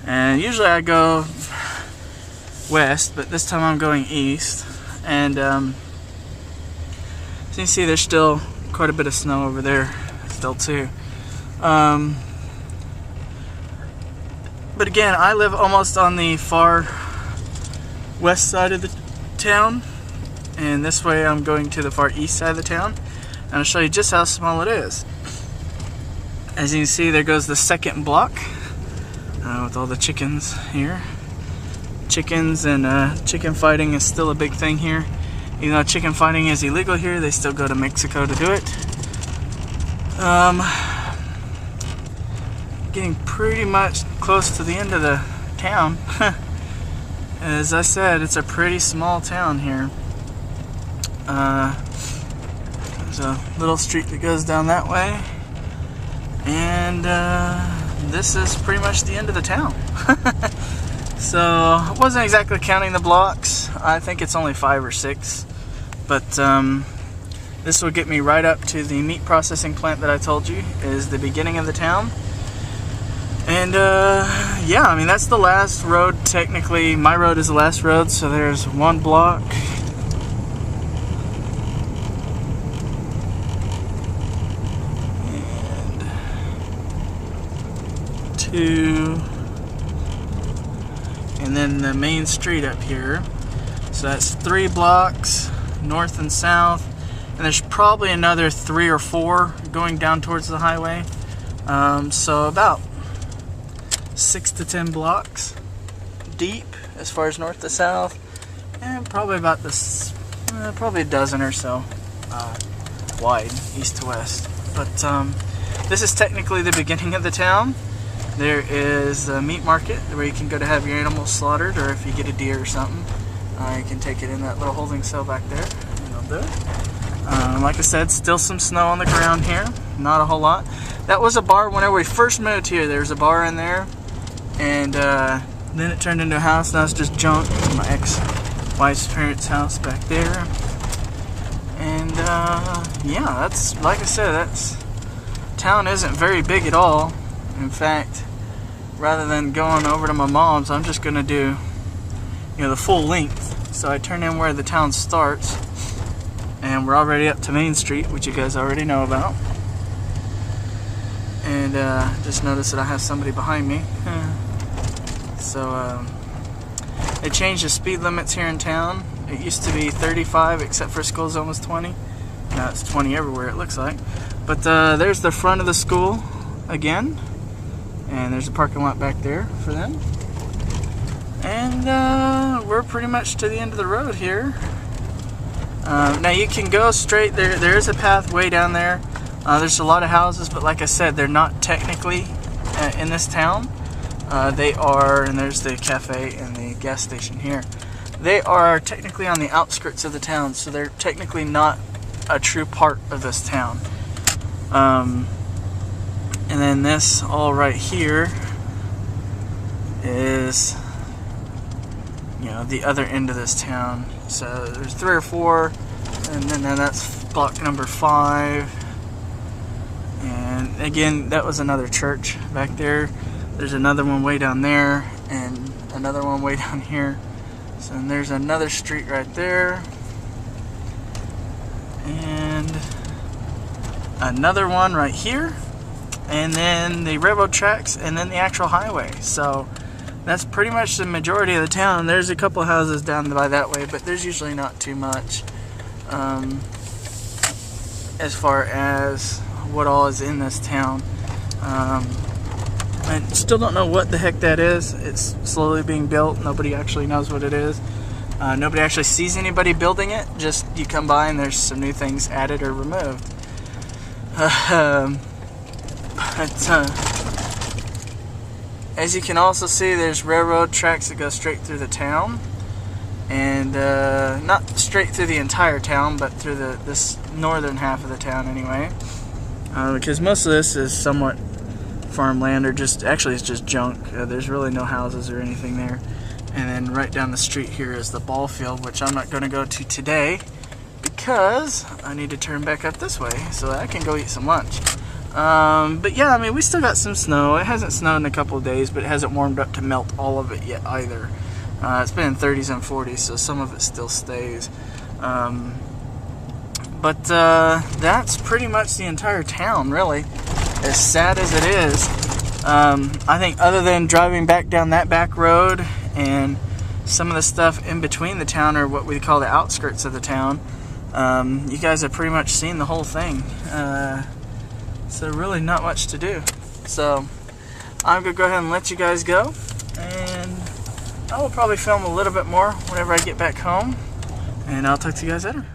And usually I go west, but this time I'm going east. And so you can see there's still quite a bit of snow over there still too. But again, I live almost on the far west side of the town, and this way I'm going to the far east side of the town, and I'll show you just how small it is. As you can see, there goes the second block with all the chickens here. Chickens and chicken fighting is still a big thing here. Even though chicken fighting is illegal here, they still go to Mexico to do it. Getting pretty much close to the end of the town. As I said, it's a pretty small town here. There's a little street that goes down that way, and this is pretty much the end of the town. So I wasn't exactly counting the blocks. I think it's only 5 or 6, but this will get me right up to the meat processing plant that I told you is the beginning of the town. And yeah, I mean, that's the last road. Technically, my road is the last road, so there's 1 block. And 2. And then the main street up here. So that's 3 blocks, north and south. And there's probably another 3 or 4 going down towards the highway. So about 6 to 10 blocks deep as far as north to south, and probably about this, probably a dozen or so wide east to west. But this is technically the beginning of the town. There is a meat market where you can go to have your animals slaughtered, or if you get a deer or something, you can take it in that little holding cell back there, and they'll do it. Like I said, still some snow on the ground here, not a whole lot. That was a bar whenever we first moved here. There was a bar in there, and then it turned into a house. Now it's just junk. My ex-wife's parents' house back there. And yeah, that's, like I said, that's, town isn't very big at all. In fact, rather than going over to my mom's, I'm just gonna do, you know, the full length. So I turn in where the town starts, and we're already up to Main Street, which you guys already know about. And just noticed that I have somebody behind me. So they changed the speed limits here in town. It used to be 35, except for school zone was 20. Now it's 20 everywhere, it looks like. But there's the front of the school again, and there's a parking lot back there for them. And we're pretty much to the end of the road here. Now you can go straight there. There is a path way down there. There's a lot of houses, but like I said, they're not technically in this town. They are, and there's the cafe and the gas station here. They are technically on the outskirts of the town, so they're technically not a true part of this town. And then this all right here is, you know, the other end of this town. So there's 3 or 4, and then that's block number 5. And again, that was another church back there. There's another one way down there, and another one way down here. So then there's another street right there, and another one right here, and then the railroad tracks, and then the actual highway. So that's pretty much the majority of the town. There's a couple houses down by that way, but there's usually not too much as far as what all is in this town. I still don't know what the heck that is. It's slowly being built. Nobody actually knows what it is. Nobody actually sees anybody building it. Just you come by and there's some new things added or removed. As you can also see, there's railroad tracks that go straight through the town, and not straight through the entire town, but through this northern half of the town anyway. Because most of this is somewhat farmland, or just, actually it's just junk. There's really no houses or anything there. And then right down the street here is the ball field, which I'm not going to go to today because I need to turn back up this way so that I can go eat some lunch. But yeah, I mean, we still got some snow. It hasn't snowed in a couple of days, but it hasn't warmed up to melt all of it yet either. It's been in 30s and 40s, so some of it still stays. But that's pretty much the entire town, really. As sad as it is. I think other than driving back down that back road and some of the stuff in between the town, or what we call the outskirts of the town, you guys have pretty much seen the whole thing. So really not much to do. So I'm going to go ahead and let you guys go. And I will probably film a little bit more whenever I get back home. And I'll talk to you guys later.